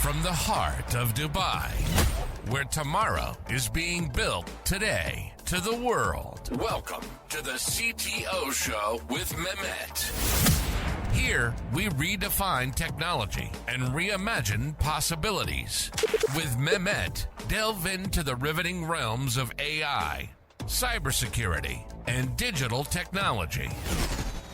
from the heart of Dubai, where tomorrow is being built today, to the world. Welcome to the CTO Show with Mehmet. Here, we redefine technology and reimagine possibilities. With Mehmet, delve into the riveting realms of AI, cybersecurity, and digital technology.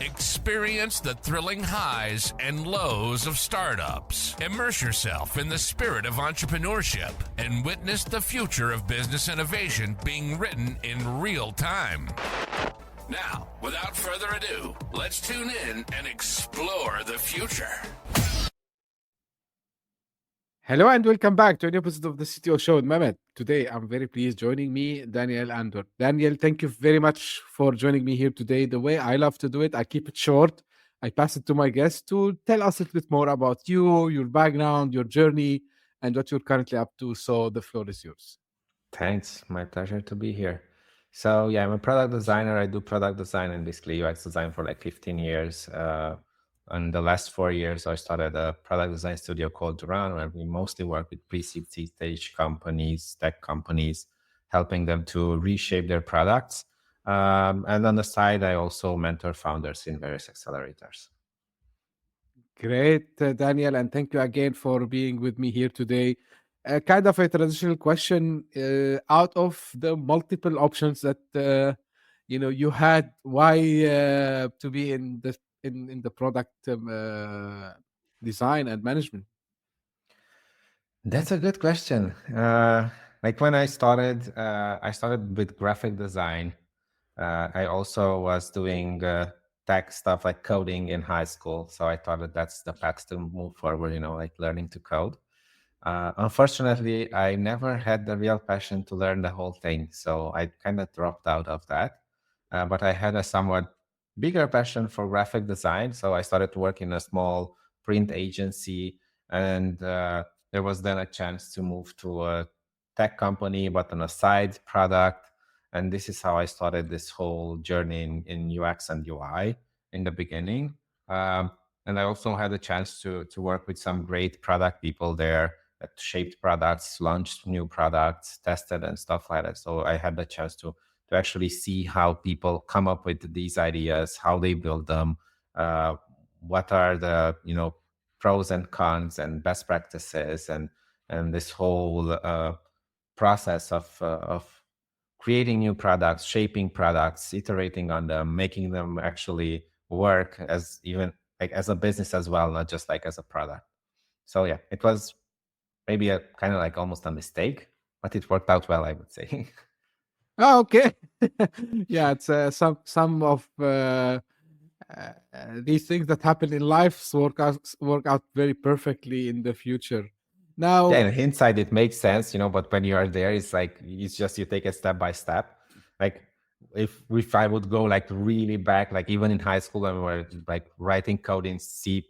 Experience the thrilling highs and lows of startups. Immerse yourself in the spirit of entrepreneurship and witness the future of business innovation being written in real time. Now, without further ado, let's tune in and explore the future. Hello and welcome back to an episode of the CTO Show with Mehmet. Today, I'm very pleased joining me, Daniel Andor. Daniel, thank you very much for joining me here today. The way I love to do it, I keep it short. I pass it to my guest to tell us a little bit more about you, your background, your journey, and what you're currently up to. So the floor is yours. Thanks. My pleasure to be here. So yeah, I'm a product designer. I do product design and basically UX design for like 15 years. In the last 4 years, I started a product design studio called Durran, where we mostly work with pre-seed, seed stage companies, tech companies, helping them to reshape their products. And on the side, I also mentor founders in various accelerators. Great, Daniel, and thank you again for being with me here today. Kind of a traditional question, out of the multiple options that you had, why to be in the product design and management? That's a good question. Like when I started with graphic design. I also was doing tech stuff like coding in high school. So I thought that that's the path to move forward, like learning to code. Unfortunately, I never had the real passion to learn the whole thing. So I kind of dropped out of that. But I had a somewhat bigger passion for graphic design. So I started to work in a small print agency. And there was then a chance to move to a tech company, but on a side product. And this is how I started this whole journey in UX and UI in the beginning. And I also had a chance to work with some great product people there that shaped products, launched new products, tested and stuff like that. So I had the chance to actually see how people come up with these ideas, how they build them, what are the pros and cons and best practices, and this whole process of creating new products, shaping products, iterating on them, making them actually work as even like as a business as well, not just like as a product. So yeah, it was maybe a kind of like almost a mistake, but it worked out well, I would say. Oh, okay. Yeah, it's some of these things that happen in life work out very perfectly in the future. Now, Yeah, in hindsight, it makes sense, but when you are there, it's like it's just you take it step by step. Like if I would go like really back, like even in high school when we were like writing code in C++,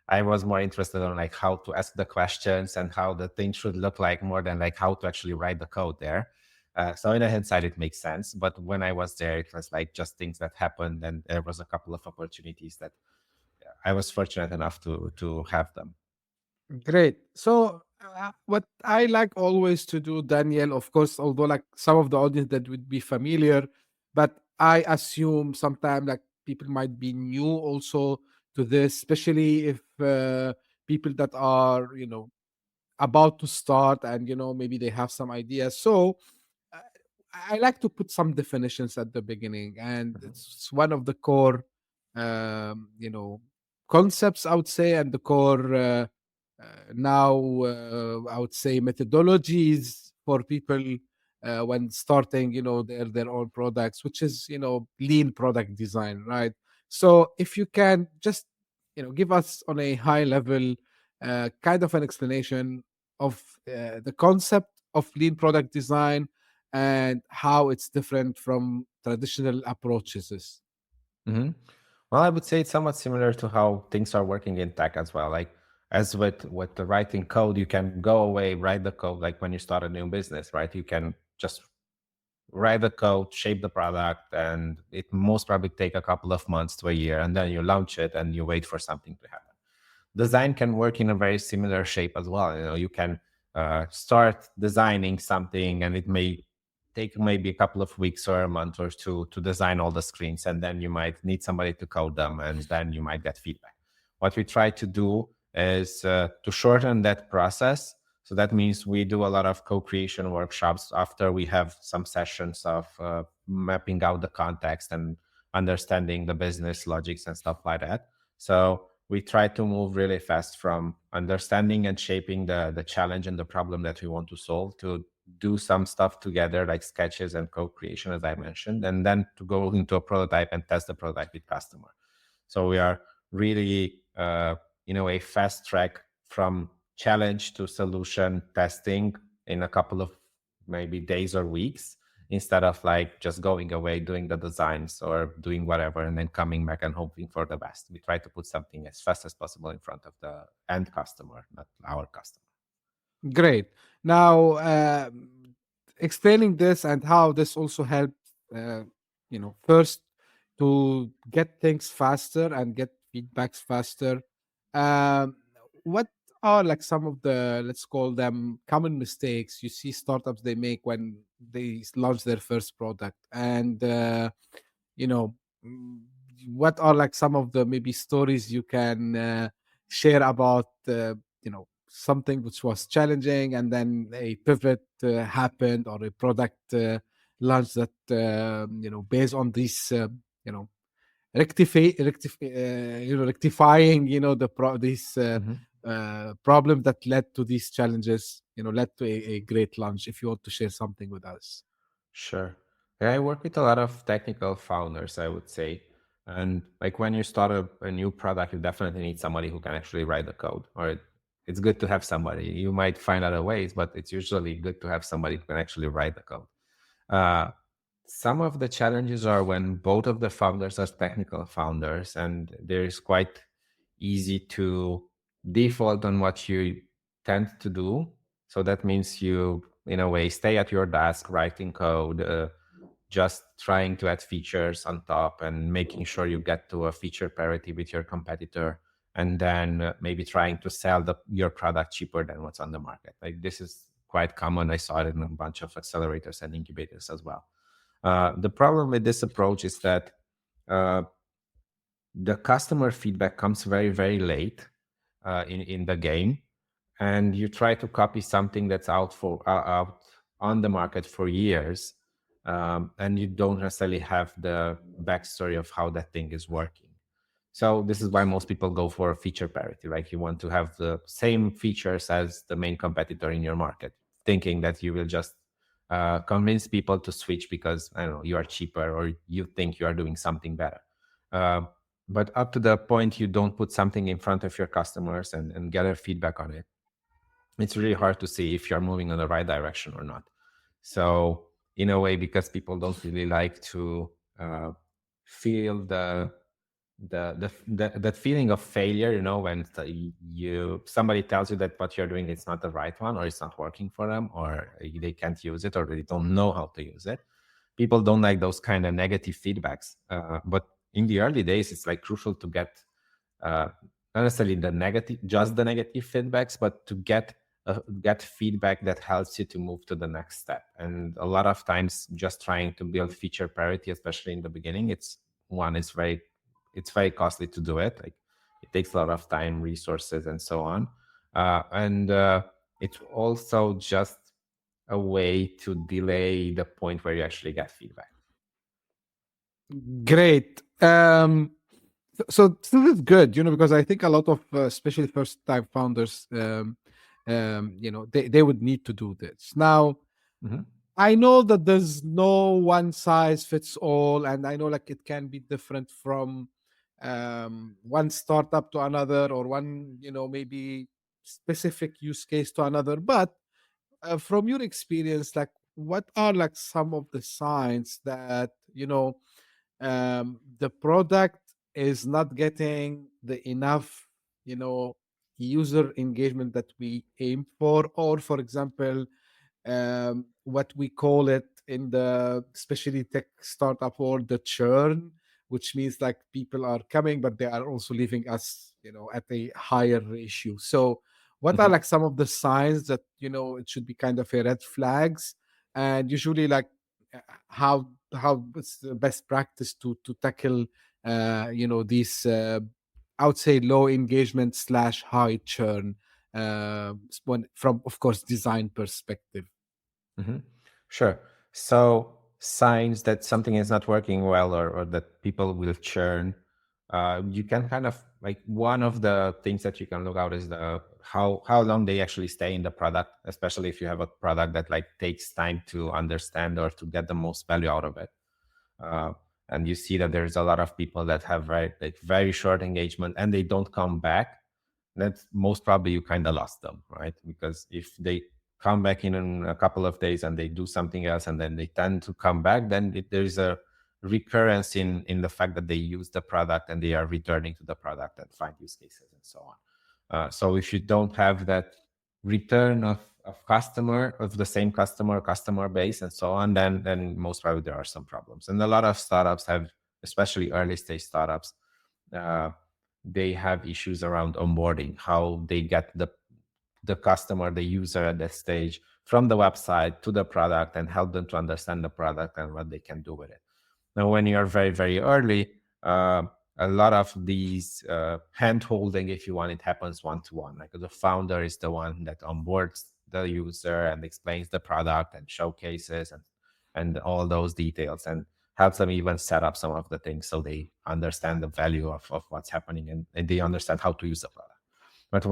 I was more interested in like how to ask the questions and how the thing should look like more than like how to actually write the code there. So in hindsight, it makes sense. But when I was there, it was like just things that happened, and there was a couple of opportunities that I was fortunate enough to have them. great. So, what I like always to do, Daniel, of course, although like some of the audience that would be familiar, but I assume sometimes like people might be new also to this, especially if people that are about to start and maybe they have some ideas. So uh, I like to put some definitions at the beginning, and it's one of the core concepts, I would say, and the core now I would say methodologies for people when starting their own products, which is lean product design, right? So if you can just give us on a high level kind of an explanation of the concept of lean product design and how it's different from traditional approaches. Mm-hmm. Well, I would say it's somewhat similar to how things are working in tech as well. Like as with the writing code, you can go away, write the code. Like when you start a new business, right? You can just write the code, shape the product, and it most probably take a couple of months to a year, and then you launch it and you wait for something to happen. design can work in a very similar shape as well. You can start designing something, and it may take maybe a couple of weeks or a month or two to design all the screens, and then you might need somebody to code them, and then you might get feedback. What we try to do is to shorten that process. So that means we do a lot of co-creation workshops after we have some sessions of mapping out the context and understanding the business logics and stuff like that. So we try to move really fast from understanding and shaping the challenge and the problem that we want to solve to do some stuff together, like sketches and co-creation, as I mentioned, and then to go into a prototype and test the prototype with customer. So we are really, in a way, fast track from challenge to solution testing in a couple of maybe days or weeks, instead of like just going away, doing the designs or doing whatever, and then coming back and hoping for the best. We try to put something as fast as possible in front of the end customer, not our customer. Great. Now, explaining this and how this also helped, first to get things faster and get feedbacks faster. Um, what are like some of the, let's call them, common mistakes you see startups they make when they launch their first product? And you know, mm, what are like some of the maybe stories you can share about something which was challenging and then a pivot happened, or a product launch that based on this you know rectifying this problem that led to these challenges, led to a great launch. If you want to share something with us. Sure. Yeah, I work with a lot of technical founders, I would say. And like when you start a new product, you definitely need somebody who can actually write the code. Or it's good to have somebody. You might find other ways, but it's usually good to have somebody who can actually write the code. Some of the challenges are when both of the founders are technical founders, and there's quite easy to default on what you tend to do. So that means you, in a way, stay at your desk writing code, just trying to add features on top and making sure you get to a feature parity with your competitor, and then maybe trying to sell your product cheaper than what's on the market. Like this is quite common. I saw it in a bunch of accelerators and incubators as well. The problem with this approach is that the customer feedback comes very, very late in the game, and you try to copy something that's out on the market for years, and you don't necessarily have the backstory of how that thing is working. So this is why most people go for a feature parity, right? You want to have the same features as the main competitor in your market, thinking that you will just convince people to switch because, I don't know, you are cheaper or you think you are doing something better. But up to the point you don't put something in front of your customers and gather feedback on it, it's really hard to see if you're moving in the right direction or not. So in a way, because people don't really like to feel that feeling of failure, when somebody tells you that what you're doing is not the right one, or it's not working for them, or they can't use it, or they don't know how to use it. People don't like those kind of negative feedbacks. But in the early days, it's like crucial to get not necessarily just the negative feedbacks, but to get feedback that helps you to move to the next step. And a lot of times, just trying to build feature parity, especially in the beginning, it's very costly to do it. Like it takes a lot of time, resources, and so on. And it's also just a way to delay the point where you actually get feedback. Great. So this is good, because I think a lot of, especially first-time founders, they would need to do this. Now, I know that there's no one size fits all, and I know like it can be different from one startup to another, or one, maybe specific use case to another. But from your experience, like what are like some of the signs that the product is not getting the enough user engagement that we aim for? Or for example, what we call it in the especially tech startup world, the churn, which means like people are coming but they are also leaving us at a higher ratio. So what are Mhm. like some of the signs that it should be kind of a red flags, and usually like uh, how it's the best practice to tackle these I would say low engagement slash high churn from, of course, design perspective. Mhm. Sure. So signs that something is not working well, or that people will churn, you can kind of like, one of the things that you can look out is the how long they actually stay in the product, especially if you have a product that like takes time to understand or to get the most value out of it. Uh, and you see that there's a lot of people that have very short engagement and they don't come back. That's most probably you kind of lost them, right? Because if they come back in a couple of days and they do something else and then they tend to come back, then there's a recurrence in the fact that they use the product and they are returning to the product and find use cases and so on. So if you don't have that return of customer, of the same customer base and so on, then most probably there are some problems. And a lot of startups have, especially early stage startups, uh, they have issues around onboarding, how they get the customer, the user at that stage, from the website to the product and help them to understand the product and what they can do with it. Now, when you are very, very early, a lot of these hand holding, if you want, it happens one-to-one. Like the founder is the one that onboards the user and explains the product and showcases and all those details, and helps them even set up some of the things so they understand the value of what's happening, and they understand how to use the product. But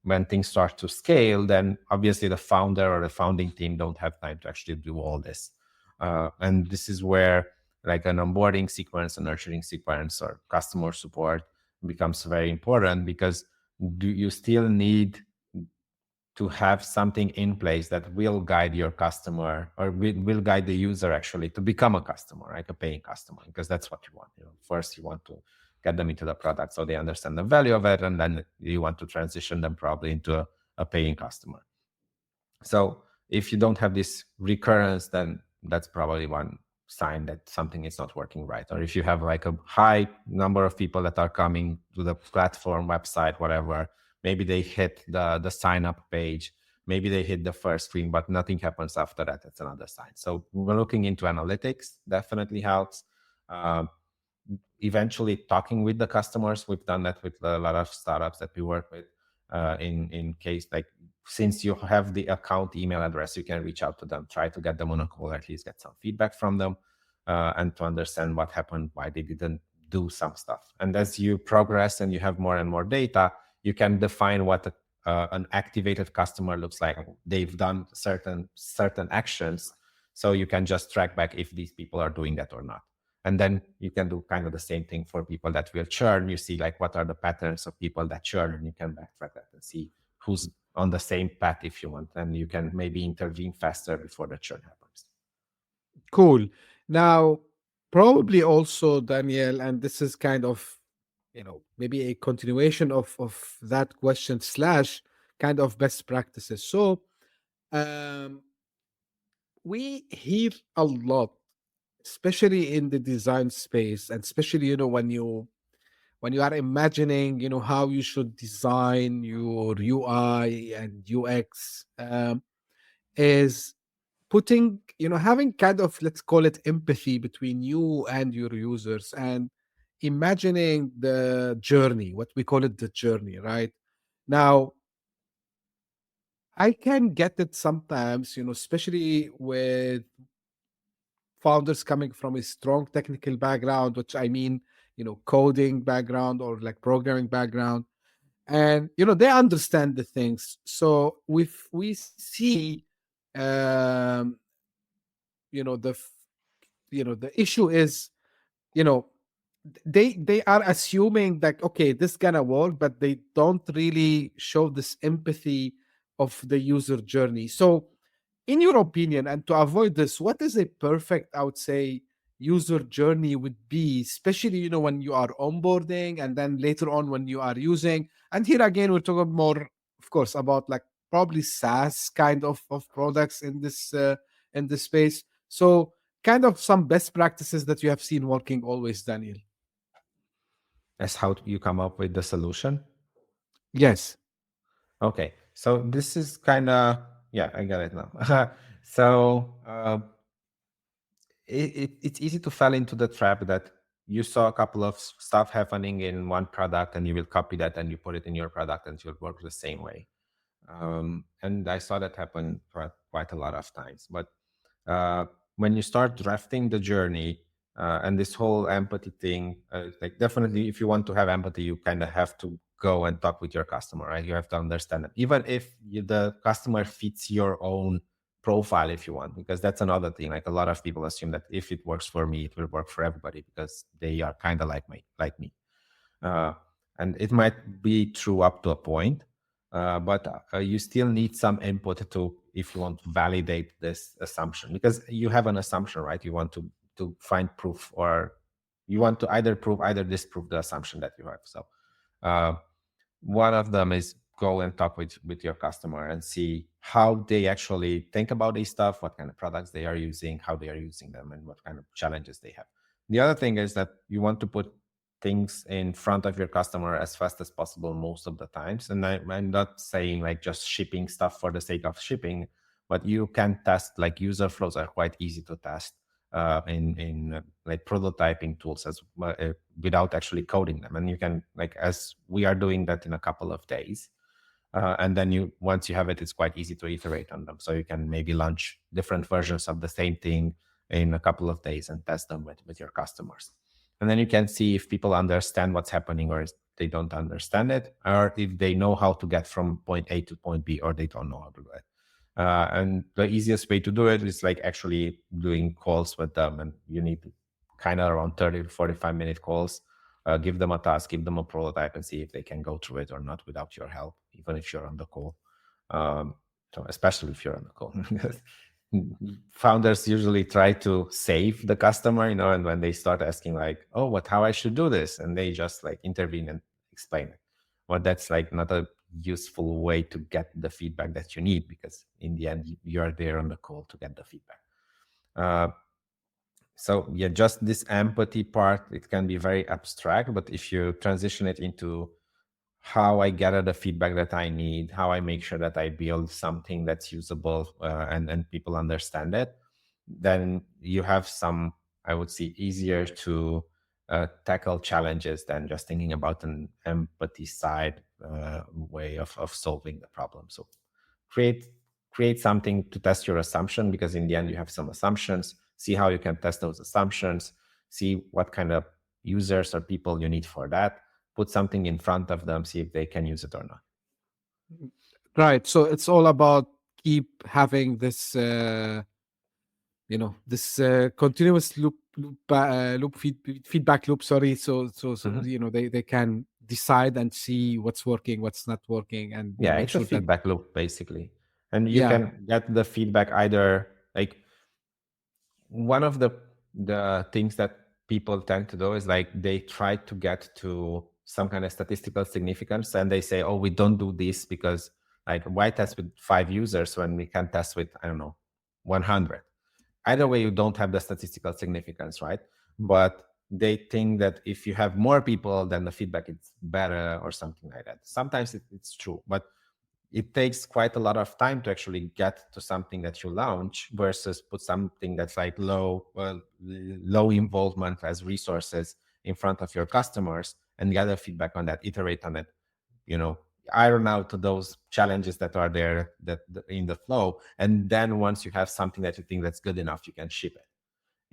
when things start to scale, then obviously the founder or the founding team don't have time to actually do all this. And this is where like an onboarding sequence, a nurturing sequence, or customer support becomes very important, because you still need to have something in place that will guide your customer, or will guide the user actually to become a customer, like a paying customer, because that's what you want. First you want to get them into the product so they understand the value of it, and then you want to transition them probably into a paying customer. So if you don't have this recurrence, then that's probably one sign that something is not working right. Or if you have like a high number of people that are coming to the platform, website, whatever, maybe they hit the sign up page, maybe they hit the first screen, but nothing happens after that. That's another sign. So we're looking into analytics, definitely helps. Uh, Eventually talking with the customers. We've done that with a lot of startups that we work with. In case, like, since you have the account email address, you can reach out to them, try to get them on a call, at least get some feedback from them, and to understand what happened, why they didn't do some stuff. And as you progress and you have more and more data, you can define what an activated customer looks like. They've done certain actions, so you can just track back if these people are doing that or not. And then you can do kind of the same thing for people that will churn. You see like what are the patterns of people that churn, and you can backtrack that and see who's on the same path if you want. And you can maybe intervene faster before the churn happens. Cool. Now, probably also, Daniel, and this is kind of, maybe a continuation of that question slash kind of best practices. So, um, we hear a lot, especially in the design space, and especially, when you are imagining, how you should design your UI and UX, is putting, having kind of, let's call it, empathy between you and your users, and imagining the journey, what we call it, the journey, right? Now, I can get it sometimes, especially with founders coming from a strong technical background, which I mean, coding background or like programming background, and they understand the things. So we see, um, you know the f- the issue is, you know they are assuming that, okay, this gonna work, but they don't really show this empathy of the user journey. So in your opinion, and to avoid this, what is a perfect, I would say, user journey would be, especially when you are onboarding, and then later on when you are using? And here again, we're talking more, of course, about like probably SaaS kind of products in this space. So kind of some best practices that you have seen working always, Daniel. As how you come up with the solution? Yes. Okay, so this is kind of, yeah, I got it now. So it's easy to fall into the trap that you saw a couple of stuff happening in one product and you will copy that and you put it in your product and it will work the same way. And I saw that happen quite a lot of times. But uh, when you start drafting the journey and this whole empathy thing, like definitely if you want to have empathy, you kind of have to go and talk with your customer, right? You have to understand it, even if the customer fits your own profile, if you want, because that's another thing. Like a lot of people assume that if it works for me, it will work for everybody because they are kind of like me. uh, and it might be true up to a point, but you still need some input to, if you want to validate this assumption, because you have an assumption, right? You want to find proof, or you want to either prove, either disprove the assumption that you have. So uh, one of them is go and talk with your customer and see how they actually think about this stuff, what kind of products they are using, how they are using them, and what kind of challenges they have. The other thing is that you want to put things in front of your customer as fast as possible most of the times. And I'm not saying like just shipping stuff for the sake of shipping, but you can test, like user flows are quite easy to test in like prototyping tools as without actually coding them. And you can, like, as we are doing that in a couple of days. And then once you have it, it's quite easy to iterate on them. So you can maybe launch different versions of the same thing in a couple of days and test them with your customers. And then you can see if people understand what's happening, or if they don't understand it, or if they know how to get from point A to point B, or they don't know how to do it. And the easiest way to do it is like actually doing calls with them. And you need kind of around 30 to 45-minute calls. Give them a task, give them a prototype, and see if they can go through it or not without your help, even if you're on the call. So especially if you're on the call. Founders usually try to save the customer, and when they start asking like, oh, how I should do this, and they just like intervene and explain it. But that's like not a useful way to get the feedback that you need, because in the end you are there on the call to get the feedback. So yeah, just this empathy part, it can be very abstract, but if you transition it into how I gather the feedback that I need, how I make sure that I build something that's usable and people understand it, then you have some, I would say, easier to tackle challenges than just thinking about an empathy side way of solving the problem. So create something to test your assumption, because in the end you have some assumptions. See how you can test those assumptions, see what kind of users or people you need for that, put something in front of them, see if they can use it or not. Right. So it's all about keep having this, this continuous feedback loop. Sorry. So they can decide and see what's working, what's not working, and Yeah, make it's a sure that feedback loop basically. And you yeah, can get the feedback either, like, one of the things that people tend to do is like they try to get to some kind of statistical significance, and they say, oh, we don't do this because, like, why test with 5 users when we can test with, I don't know, 100? Either way, you don't have the statistical significance, right? But they think that if you have more people, then the feedback is better or something like that. Sometimes it's true, but it takes quite a lot of time to actually get to something that you launch, versus put something that's like low involvement as resources in front of your customers and gather feedback on that, iterate on it, iron out those challenges that are there that in the flow. And then once you have something that you think that's good enough, you can ship it,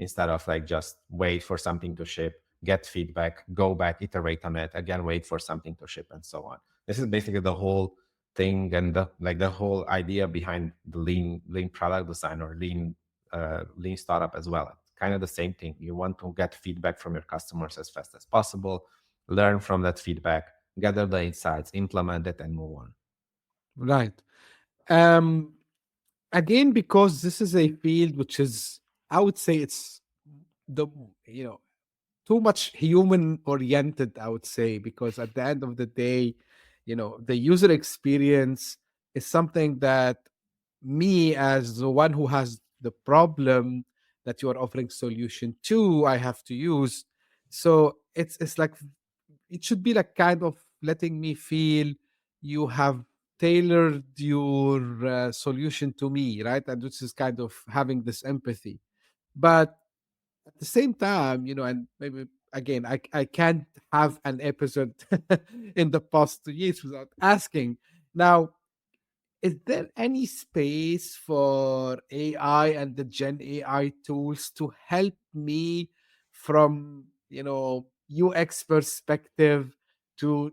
instead of like just wait for something to ship, get feedback, go back, iterate on it again, wait for something to ship, and so on. This is basically the whole thing, and the whole idea behind the lean product design, or lean startup as well. It's kind of the same thing. You want to get feedback from your customers as fast as possible, learn from that feedback, gather the insights, implement it, and move on. right. Um, Again, because this is a field which is, I would say, it's the too much human oriented, I would say, because at the end of the day, the user experience is something that me, as the one who has the problem that you are offering solution to, I have to use. So it's like it should be like kind of letting me feel you have tailored your solution to me, right? And which is kind of having this empathy. But at the same time, and maybe again, I can't have an episode in the past 2 years without asking. Now, is there any space for AI and the Gen AI tools to help me from UX perspective to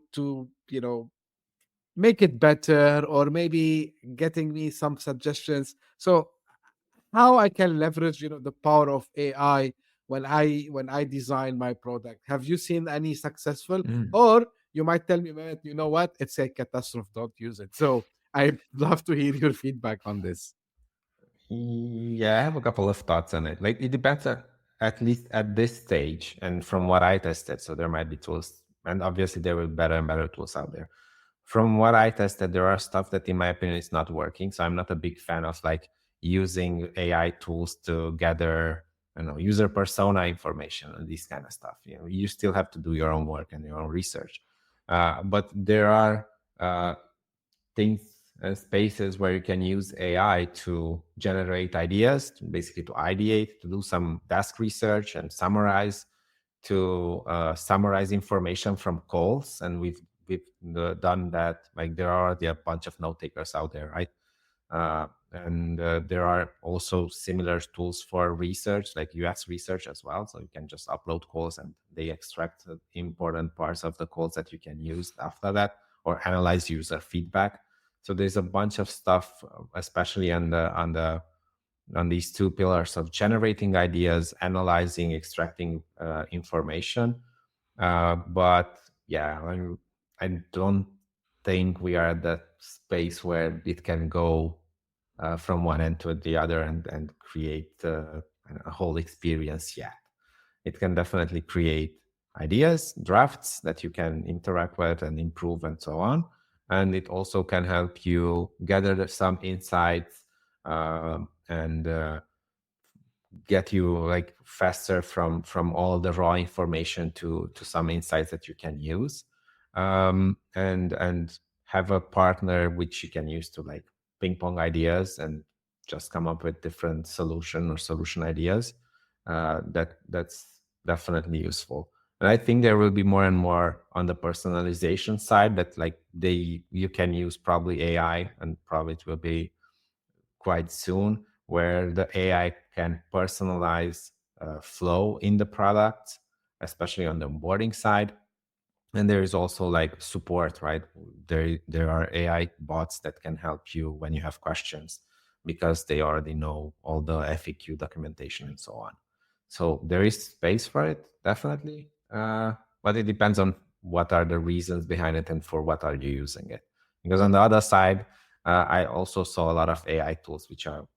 make it better, or maybe getting me some suggestions? So how I can leverage the power of AI when I design my product. Have you seen any successful? Or you might tell me, "Man, you know what, it's a catastrophe, don't use it." So I'd love to hear your feedback on this. Yeah, I have a couple of thoughts on it. Like, it depends at least at this stage, and from what I tested. So there might be tools, and obviously there will be better and better tools out there. From what I tested, there are stuff that, in my opinion, is not working. So I'm not a big fan of like using AI tools to gather, user persona information and this kind of stuff. You still have to do your own work and your own research. But there are things and spaces where you can use AI to generate ideas, basically to ideate, to do some desk research and summarize, to summarize information from calls. And we've done that. Like, there are already a bunch of note takers out there, right? And there are also similar tools for research, like UX research as well. So you can just upload calls and they extract important parts of the calls that you can use after that, or analyze user feedback. So there's a bunch of stuff, especially on these two pillars of generating ideas, analyzing, extracting information. But yeah, I don't think we are at that space where it can go from one end to the other and create a whole experience yet. It can definitely create ideas, drafts that you can interact with and improve and so on. And it also can help you gather some insights and get you like faster from all the raw information to some insights that you can use, and have a partner which you can use to like ping pong ideas and just come up with different solution ideas. That's definitely useful. And I think there will be more and more on the personalization side, that like you can use probably AI, and probably it will be quite soon, where the AI can personalize flow in the product, especially on the onboarding side. And there is also like support, right? There are AI bots that can help you when you have questions, because they already know all the FAQ documentation and so on. So there is space for it, definitely. But it depends on what are the reasons behind it and for what are you using it. Because on the other side, I also saw a lot of AI tools which are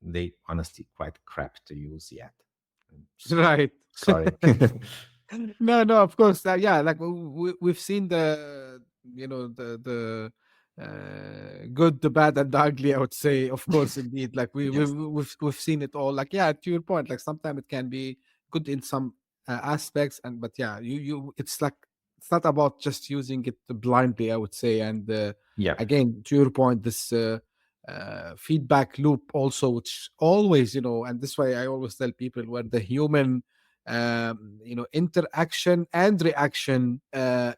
they honestly quite crap to use yet. Right. Sorry. No, of course. Yeah, like we've seen the good, the bad, and the ugly, I would say. Of course, indeed. Like Yes. we've seen it all. Like, yeah, to your point, like sometimes it can be good in some aspects, but yeah, it's like it's not about just using it blindly, I would say. And Yeah. again, to your point, this feedback loop also, which always, and this way I always tell people, where the human interaction and reaction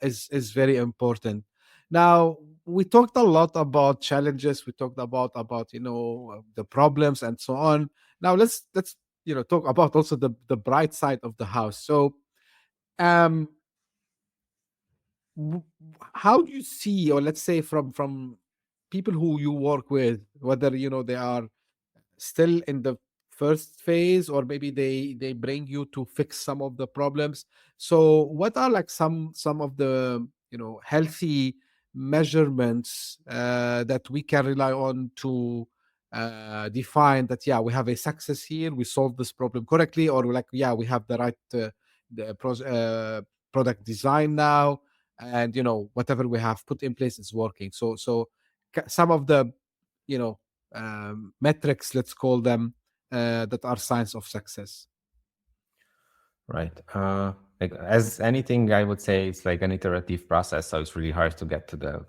is very important. Now, we talked a lot about challenges, we talked about the problems and so on. Now let's talk about also the bright side of the house. So um w- how do you see, or let's say from people who you work with, whether they are still in the first phase, or maybe they bring you to fix some of the problems? So what are like some of the healthy measurements that we can rely on to define that, yeah, we have a success here, we solved this problem correctly, or like, yeah, we have the right product design now, and whatever we have put in place is working. So some of the you know metrics, let's call them, that are signs of success. Right. Like, as anything, I would say it's like an iterative process. So it's really hard to get to the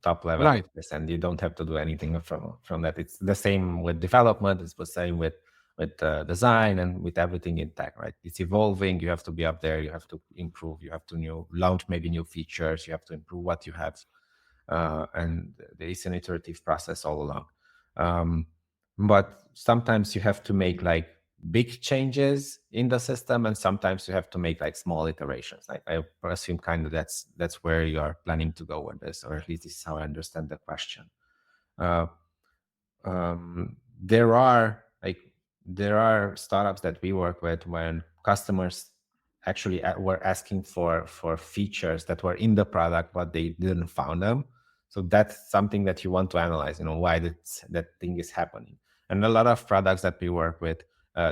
top level, Right. and you don't have to do anything from that. It's the same with development. It's the same with design and with everything in tech, right? It's evolving. You have to be up there. You have to improve. You have to launch maybe new features. You have to improve what you have, and there is an iterative process all along. But sometimes you have to make like big changes in the system, and sometimes you have to make like small iterations. I assume kind of that's where you are planning to go with this, or at least this is how I understand the question. There are startups that we work with when customers actually were asking for features that were in the product but they didn't found them. So that's something that you want to analyze, why that thing is happening. And a lot of products that we work with,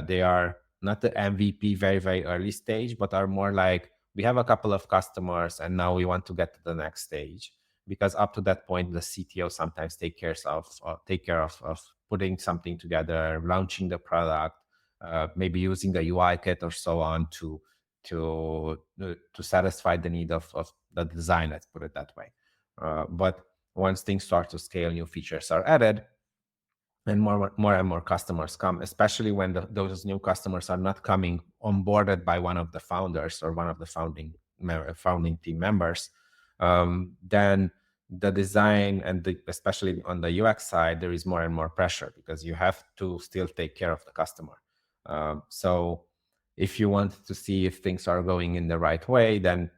they are not the MVP very, very early stage, but are more like, we have a couple of customers and now we want to get to the next stage. Because up to that point, the CTO sometimes take care of putting something together, launching the product, maybe using a UI kit or so on to satisfy the need of the design, let's put it that way. But once things start to scale, new features are added, and more and more customers come, especially when those new customers are not coming onboarded by one of the founders or one of the founding team members. Then the design and especially on the UX side, there is more and more pressure because you have to still take care of the customer. So if you want to see if things are going in the right way, then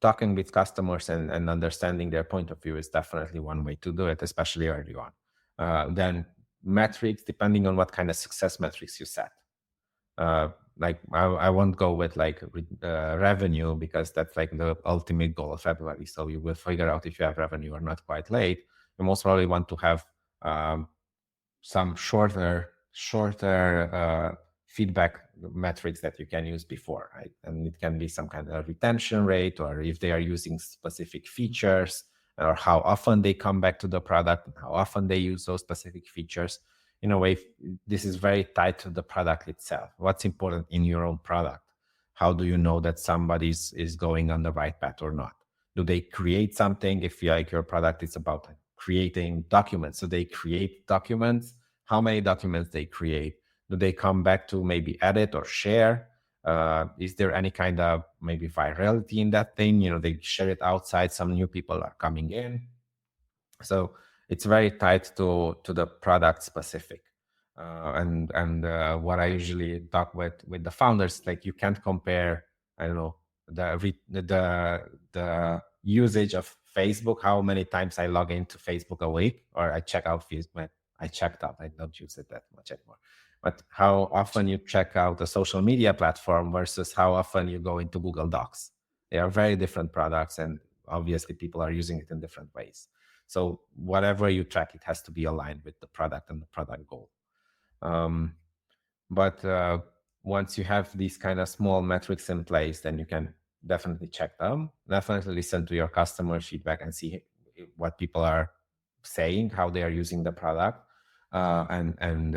talking with customers and understanding their point of view is definitely one way to do it, especially early on. Then metrics, depending on what kind of success metrics you set. Like I won't go with like revenue because that's like the ultimate goal of everybody. So you will figure out if you have revenue or not quite late. You most probably want to have some shorter feedback metrics that you can use before, right? And it can be some kind of retention rate, or if they are using specific features, or how often they come back to the product and how often they use those specific features. In a way, this is very tied to the product itself. What's important in your own product? How do you know that somebody is going on the right path or not? Do they create something? If like your product is about creating documents, so they create documents. How many documents they create? Do they come back to maybe edit or share? Is there any kind of maybe virality in that thing? They share it outside, some new people are coming in. So it's very tied to the product specific. And what I usually talk with the founders, like you can't compare, I don't know, the usage of Facebook, how many times I log into Facebook a week, or I check out Facebook. I checked out, I don't use it that much anymore. But how often you check out a social media platform versus how often you go into Google Docs. They are very different products, and obviously people are using it in different ways. So whatever you track, it has to be aligned with the product and the product goal. But once you have these kind of small metrics in place, then you can definitely check them, definitely listen to your customer feedback and see what people are saying, how they are using the product, and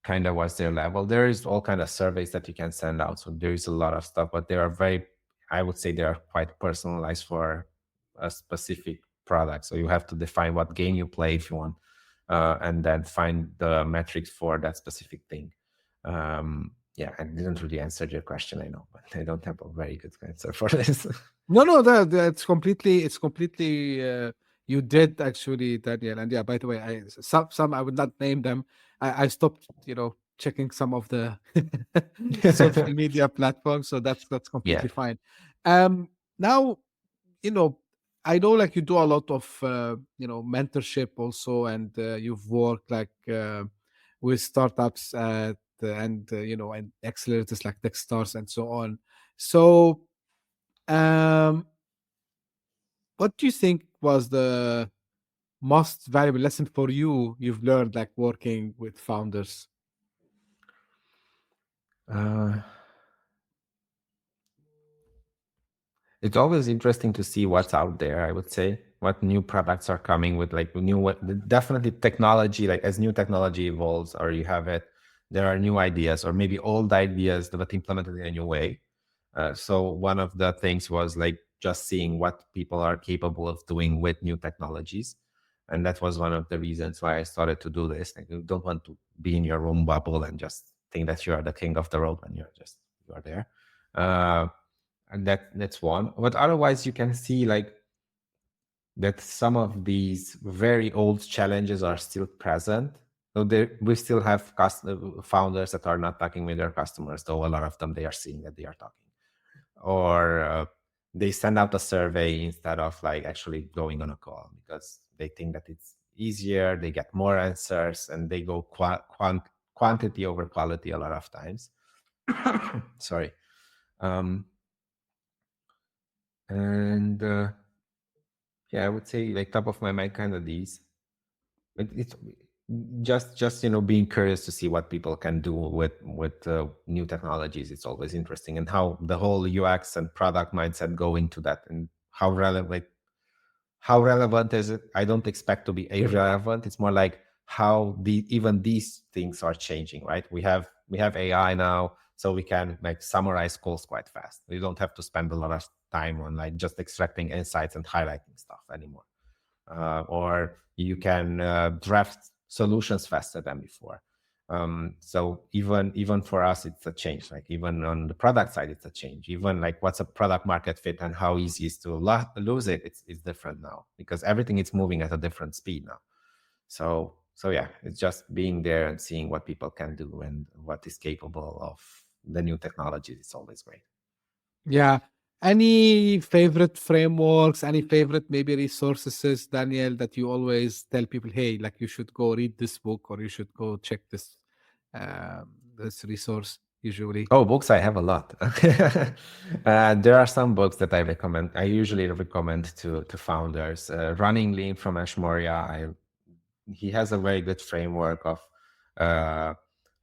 kind of what's their level. There is all kind of surveys that you can send out. So there is a lot of stuff, but they are I would say they are quite personalized for a specific product. So you have to define what game you play if you want, and then find the metrics for that specific thing. Yeah, I didn't really answer your question, I know, but I don't have a very good answer for this. No, that's completely. You did actually, Daniel. And yeah, by the way, some I would not name them. I stopped, checking some of the social media platforms, so that's completely fine. Now, I know like you do a lot of mentorship also, and you've worked like with startups and accelerators like Techstars and so on. So, what do you think was the most valuable lesson for you've learned like working with founders? It's always interesting to see what's out there, I would say, what new products are coming with, like definitely technology, like as new technology evolves or you have it, there are new ideas or maybe old ideas that implemented in a new way. So one of the things was like just seeing what people are capable of doing with new technologies. And that was one of the reasons why I started to do this. Like, you don't want to be in your own bubble and just think that you are the king of the road when you are there. And that's one. But otherwise, you can see like that some of these very old challenges are still present. So we still have founders that are not talking with their customers, though a lot of them, they are seeing that they are talking. Or they send out a survey instead of like actually going on a call because they think that it's easier, they get more answers, and they go quantity over quality a lot of times. Sorry. Yeah, I would say like top of my mind, kind of these. It's just being curious to see what people can do with new technologies. It's always interesting, and how the whole UX and product mindset go into that, and how relevant is it. I don't expect to be irrelevant. It's more like how even these things are changing, right? We have AI now, so we can like summarize calls quite fast. We don't have to spend a lot of time on like just extracting insights and highlighting stuff anymore. Or you can draft solutions faster than before. So even for us, it's a change. Like even on the product side, it's a change. Even like what's a product market fit and how easy is to lose it, it's different now because everything is moving at a different speed now. So yeah, it's just being there and seeing what people can do and what is capable of the new technologies. It's always great. Yeah. Any favorite frameworks, any favorite maybe resources, Daniel, that you always tell people, hey, like you should go read this book or you should go check this resource usually? Oh, books, I have a lot. There are some books that I recommend. I usually recommend to founders. Running Lean from Ash Moria. He has a very good framework of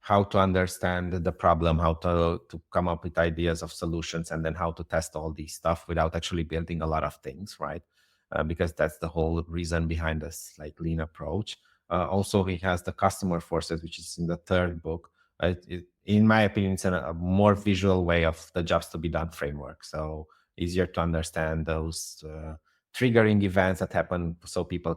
how to understand the problem, how to come up with ideas of solutions, and then how to test all these stuff without actually building a lot of things, right? Because that's the whole reason behind this like lean approach. Also, he has the customer forces, which is in the third book. In my opinion, it's a more visual way of the jobs to be done framework. So easier to understand those triggering events that happen, so people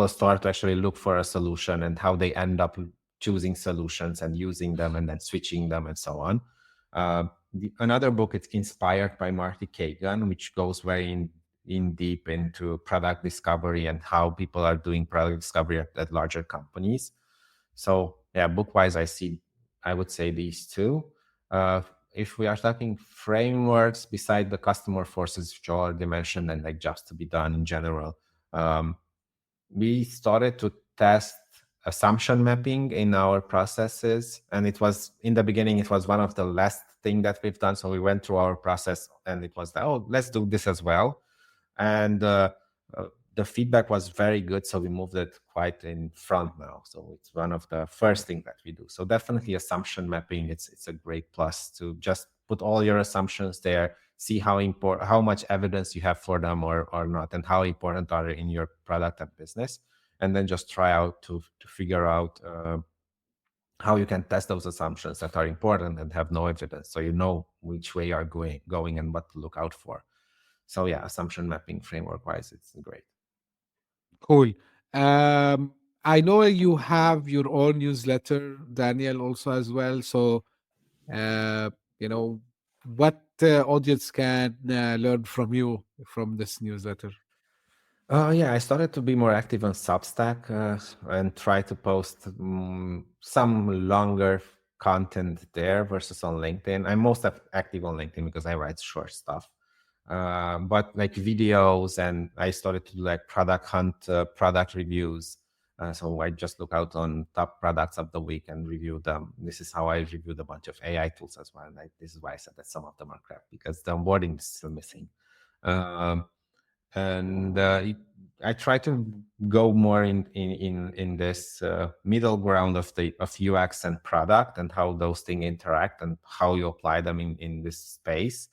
start to actually look for a solution and how they end up choosing solutions and using them and then switching them and so on. Another book, it's inspired by Marty Kagan, which goes very in deep into product discovery and how people are doing product discovery at larger companies. So yeah, book-wise, I would say these two. If we are talking frameworks beside the customer forces, which I already mentioned, and like jobs to be done in general, we started to test assumption mapping in our processes. And it was, in the beginning, it was one of the last thing that we've done. So we went through our process and it was like, oh, let's do this as well. And the feedback was very good. So we moved it quite in front now. So it's one of the first things that we do. So definitely assumption mapping, it's a great plus to just put all your assumptions there, see how much evidence you have for them or not, and how important are they in your product and business. And then just try out to figure out how you can test those assumptions that are important and have no evidence. So you know which way you are going and what to look out for. So yeah, assumption mapping framework-wise, it's great. Cool. I know you have your own newsletter, Daniel, also as well. So, what audience can learn from you from this newsletter? Yeah, I started to be more active on Substack and try to post some longer content there versus on LinkedIn. I'm most active on LinkedIn because I write short stuff. But like videos, and I started to do like product hunt, product reviews. So I just look out on top products of the week and review them. This is how I reviewed a bunch of AI tools as well. Like, this is why I said that some of them are crap, because the onboarding is still missing. And I try to go more in this middle ground of UX and product and how those things interact and how you apply them in this space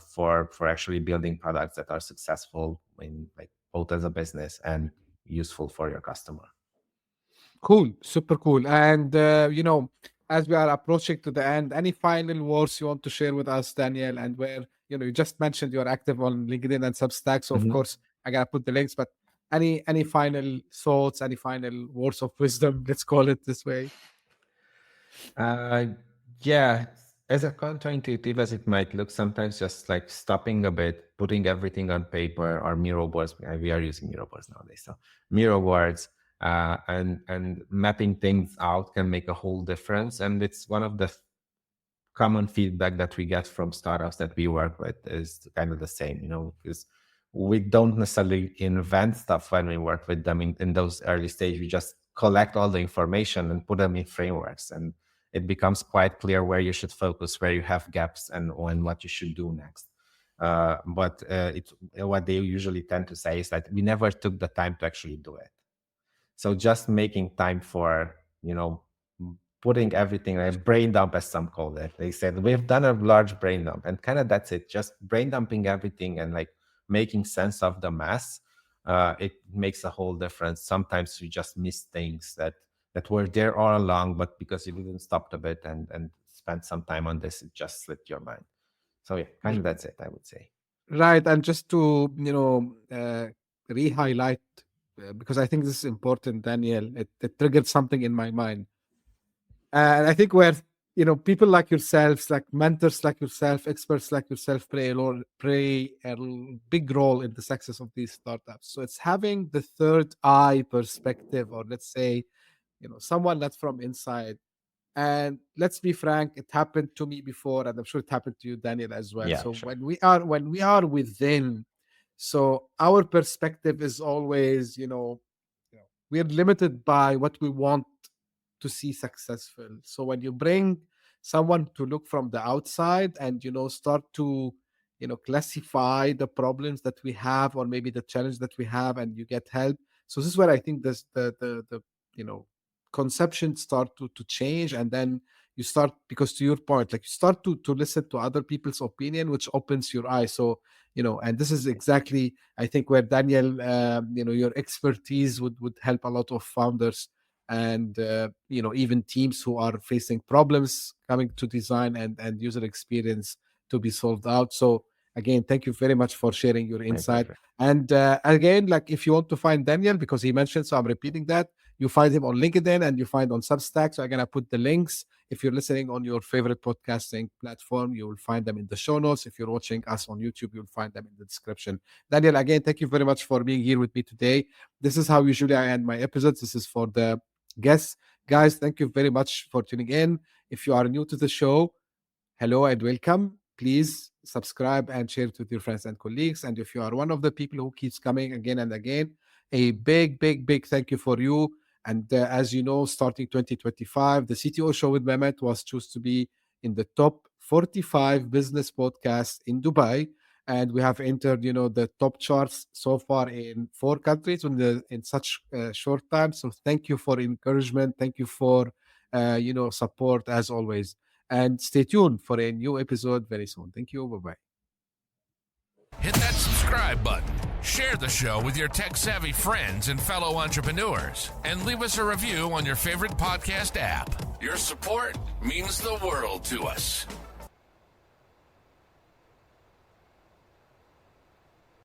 for actually building products that are successful in like both as a business and useful for your customer. Cool, super cool. And as we are approaching to the end, any final words you want to share with us, Daniel? And where, you just mentioned you're active on LinkedIn and Substack, so of course I gotta put the links. But any final thoughts, any final words of wisdom? Let's call it this way. Yeah, as a counterintuitive as it might look, sometimes just like stopping a bit, putting everything on paper or Miro boards. We are using Miro boards nowadays, so Miro boards and mapping things out can make a whole difference. And it's one of the common feedback that we get from startups that we work with is kind of the same, because we don't necessarily invent stuff when we work with them in those early stages. We just collect all the information and put them in frameworks, and it becomes quite clear where you should focus, where you have gaps, and what you should do next. But what they usually tend to say is that we never took the time to actually do it. So just making time for, putting everything, a brain dump, as some call it. They said, we've done a large brain dump, and kind of that's it. Just brain dumping everything and like making sense of the mess. It makes a whole difference. Sometimes you just miss things that were there all along, but because you didn't stop a bit and spend some time on this, it just slipped your mind. So yeah, kind of that's it, I would say. Right. And just to, re-highlight, because I think this is important, Daniel, it triggered something in my mind. And I think where, people like yourselves, like mentors like yourself, experts like yourself play a big role in the success of these startups. So it's having the third eye perspective, or let's say, someone that's from inside. And let's be frank, it happened to me before, and I'm sure it happened to you, Daniel, as well. Yeah, so sure. when we are within, so our perspective is always, we're limited by what we want to see successful. So when you bring someone to look from the outside and start to classify the problems that we have, or maybe the challenge that we have, and you get help. So this is where I think this the conceptions start to change, and then you start, because to your point, like you start to listen to other people's opinion, which opens your eyes. So and this is exactly, I think, where Daniel, your expertise would help a lot of founders and even teams who are facing problems coming to design and user experience to be solved out. So again, thank you very much for sharing your insight. And again, like if you want to find Daniel, because he mentioned, so I'm repeating that, you find him on LinkedIn and you find on Substack. So I'm gonna put the links. If you're listening on your favorite podcasting platform, you will find them in the show notes. If you're watching us on YouTube, you'll find them in the description. Daniel, again, thank you very much for being here with me today. This is how usually I end my episodes. This is for the guests. Guys, thank you very much for tuning in. If you are new to the show, hello and welcome. Please subscribe and share it with your friends and colleagues. And if you are one of the people who keeps coming again and again, a big thank you for you. And as you know, starting 2025, the CTO Show with Mehmet was chosen to be in the top 45 business podcasts in Dubai. And we have entered, the top charts so far in 4 countries in such a short time. So thank you for encouragement. Thank you for, support as always. And stay tuned for a new episode very soon. Thank you. Bye-bye. Hit that subscribe button, share the show with your tech-savvy friends and fellow entrepreneurs, and leave us a review on your favorite podcast app. Your support means the world to us.